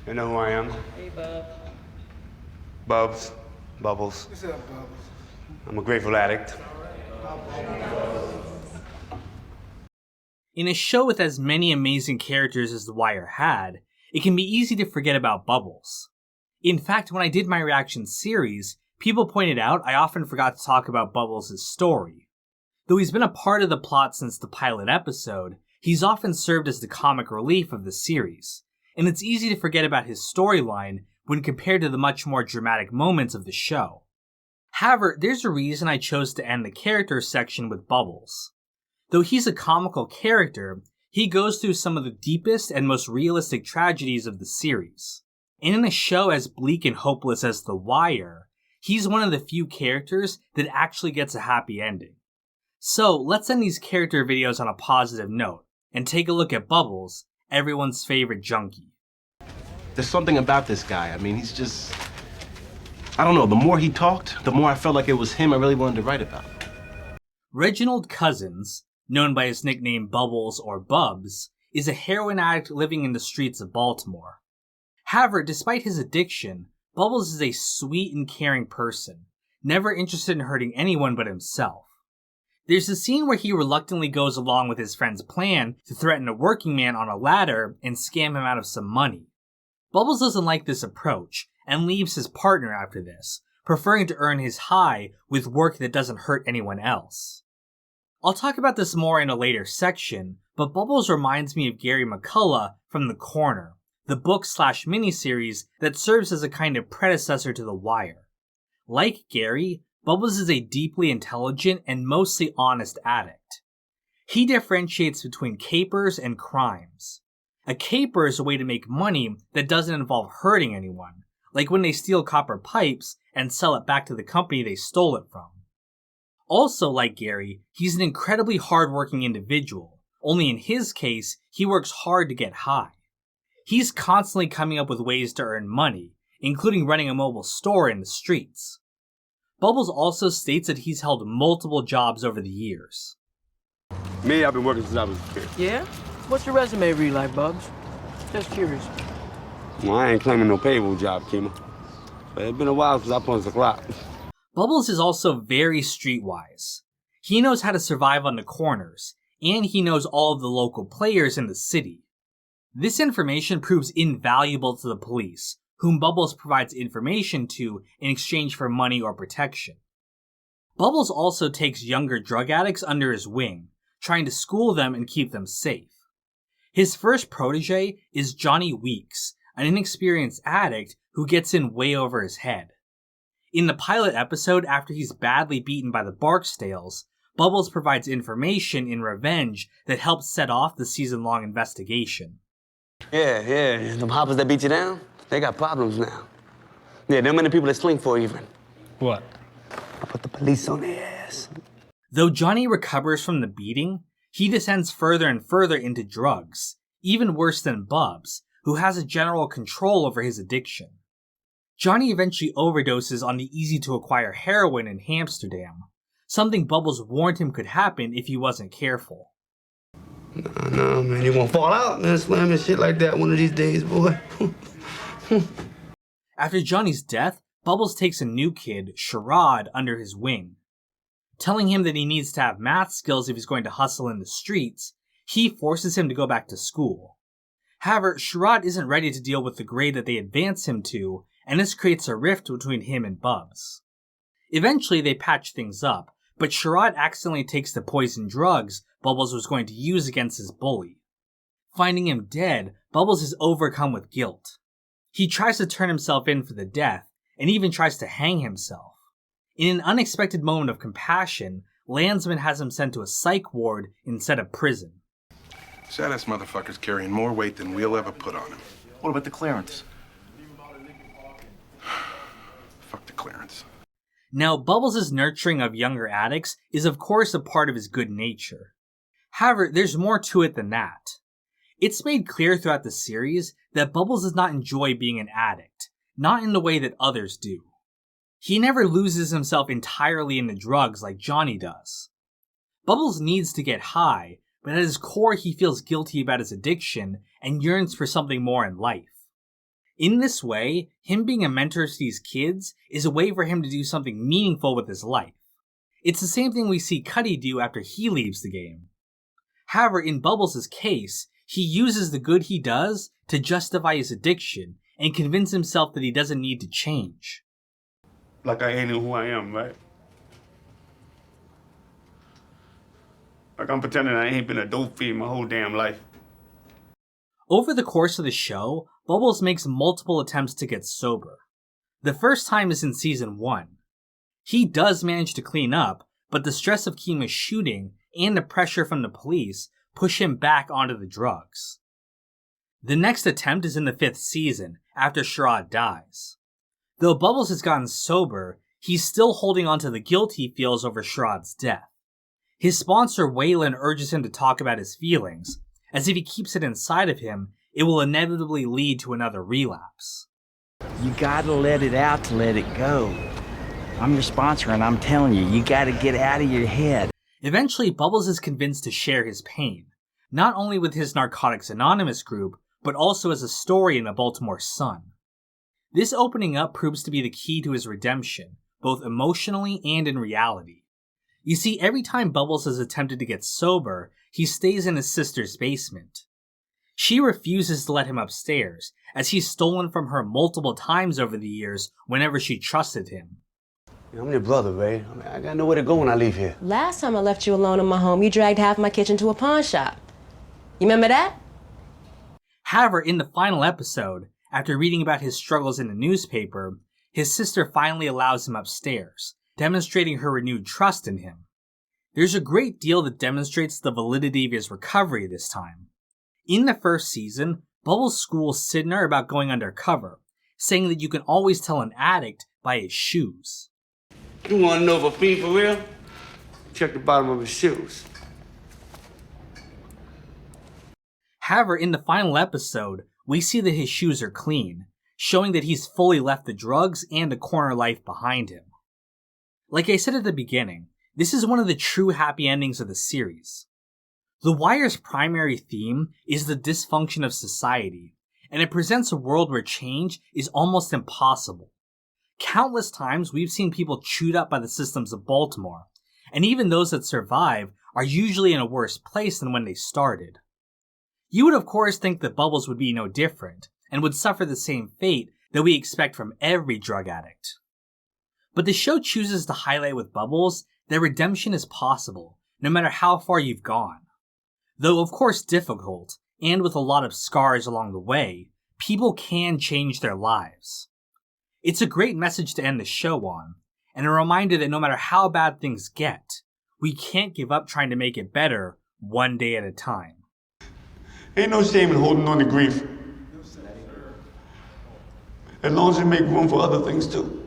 You know who I am? Hey, Bub. Bubs. Bubbles. What's up, Bubbles? I'm a grateful addict. In a show with as many amazing characters as The Wire had, it can be easy to forget about Bubbles. In fact, when I did my reaction series, people pointed out I often forgot to talk about Bubbles' story. Though he's been a part of the plot since the pilot episode, he's often served as the comic relief of the series, and it's easy to forget about his storyline when compared to the much more dramatic moments of the show. However, there's a reason I chose to end the character section with Bubbles. Though he's a comical character, he goes through some of the deepest and most realistic tragedies of the series. And in a show as bleak and hopeless as The Wire, he's one of the few characters that actually gets a happy ending. So let's end these character videos on a positive note, and take a look at Bubbles, everyone's favorite junkie. There's something about this guy. I mean, he's just... I don't know, the more he talked, the more I felt like it was him I really wanted to write about. Reginald Cousins, known by his nickname Bubbles or Bubs, is a heroin addict living in the streets of Baltimore. However, despite his addiction, Bubbles is a sweet and caring person, never interested in hurting anyone but himself. There's a scene where he reluctantly goes along with his friend's plan to threaten a working man on a ladder and scam him out of some money. Bubbles doesn't like this approach and leaves his partner after this, preferring to earn his high with work that doesn't hurt anyone else. I'll talk about this more in a later section, but Bubbles reminds me of Gary McCullough from The Corner, the book/miniseries that serves as a kind of predecessor to The Wire. Like Gary, Bubbles is a deeply intelligent and mostly honest addict. He differentiates between capers and crimes. A caper is a way to make money that doesn't involve hurting anyone, like when they steal copper pipes and sell it back to the company they stole it from. Also, like Gary, he's an incredibly hardworking individual, only in his case, he works hard to get high. He's constantly coming up with ways to earn money, including running a mobile store in the streets. Bubbles also states that he's held multiple jobs over the years. Me, I've been working since I was a kid. Yeah? What's your resume read like, Bubs? Just curious. Well, I ain't claiming no payroll job, Kino. But it's been a while since I punched the clock. Bubbles is also very streetwise. He knows how to survive on the corners, and he knows all of the local players in the city. This information proves invaluable to the police, whom Bubbles provides information to in exchange for money or protection. Bubbles also takes younger drug addicts under his wing, trying to school them and keep them safe. His first protege is Johnny Weeks, an inexperienced addict who gets in way over his head. In the pilot episode, after he's badly beaten by the Barksdales, Bubbles provides information in revenge that helps set off the season-long investigation. Yeah, them hoppers that beat you down, they got problems now. Yeah, them many people that sling for even. What? I put the police on their ass. Though Johnny recovers from the beating, he descends further and further into drugs, even worse than Bubs, who has a general control over his addiction. Johnny eventually overdoses on the easy-to-acquire heroin in Amsterdam, something Bubbles warned him could happen if he wasn't careful. No, man, you won't fall out, man, slamming shit like that one of these days, boy. After Johnny's death, Bubbles takes a new kid, Sherrod, under his wing. Telling him that he needs to have math skills if he's going to hustle in the streets, he forces him to go back to school. However, Sherrod isn't ready to deal with the grade that they advance him to, and this creates a rift between him and Bubs. Eventually, they patch things up, but Sherrod accidentally takes the poison drugs Bubbles was going to use against his bully. Finding him dead, Bubbles is overcome with guilt. He tries to turn himself in for the death, and even tries to hang himself. In an unexpected moment of compassion, Landsman has him sent to a psych ward instead of prison. Sad-ass motherfucker's carrying more weight than we'll ever put on him. What about the clearance? Fuck the clearance. Now, Bubbles' nurturing of younger addicts is of course a part of his good nature. However, there's more to it than that. It's made clear throughout the series that Bubbles does not enjoy being an addict, not in the way that others do. He never loses himself entirely in the drugs like Johnny does. Bubbles needs to get high, but at his core he feels guilty about his addiction and yearns for something more in life. In this way, him being a mentor to these kids is a way for him to do something meaningful with his life. It's the same thing we see Cuddy do after he leaves the game. However, in Bubbles' case, he uses the good he does to justify his addiction and convince himself that he doesn't need to change. Like I ain't who I am, right? Like I'm pretending I ain't been a dope fiend my whole damn life. Over the course of the show, Bubbles makes multiple attempts to get sober. The first time is in season 1. He does manage to clean up, but the stress of Kino's shooting and the pressure from the police push him back onto the drugs. The next attempt is in the 5th season, after Sherrod dies. Though Bubbles has gotten sober, he's still holding on to the guilt he feels over Sherrod's death. His sponsor Waylon urges him to talk about his feelings, as if he keeps it inside of him, it will inevitably lead to another relapse. You gotta let it out to let it go. I'm your sponsor and I'm telling you, you gotta get out of your head. Eventually, Bubbles is convinced to share his pain, not only with his Narcotics Anonymous group, but also as a story in the Baltimore Sun. This opening up proves to be the key to his redemption, both emotionally and in reality. You see, every time Bubbles has attempted to get sober, he stays in his sister's basement. She refuses to let him upstairs, as he's stolen from her multiple times over the years whenever she trusted him. I'm your brother, Ray. I gotta know where to go when I leave here. Last time I left you alone in my home, you dragged half my kitchen to a pawn shop. You remember that? However, in the final episode, after reading about his struggles in the newspaper, his sister finally allows him upstairs, demonstrating her renewed trust in him. There's a great deal that demonstrates the validity of his recovery this time. In the first season, Bubbles schools Sydnor about going undercover, saying that you can always tell an addict by his shoes. You wanna know if a fiend for real? Check the bottom of his shoes. However, in the final episode, we see that his shoes are clean, showing that he's fully left the drugs and the corner life behind him. Like I said at the beginning, this is one of the true happy endings of the series. The Wire's primary theme is the dysfunction of society, and it presents a world where change is almost impossible. Countless times we've seen people chewed up by the systems of Baltimore, and even those that survive are usually in a worse place than when they started. You would of course think that Bubbles would be no different, and would suffer the same fate that we expect from every drug addict. But the show chooses to highlight with Bubbles that redemption is possible, no matter how far you've gone. Though of course difficult, and with a lot of scars along the way, people can change their lives. It's a great message to end the show on, and a reminder that no matter how bad things get, we can't give up trying to make it better one day at a time. Ain't no shame in holding on to grief. As long as you make room for other things too.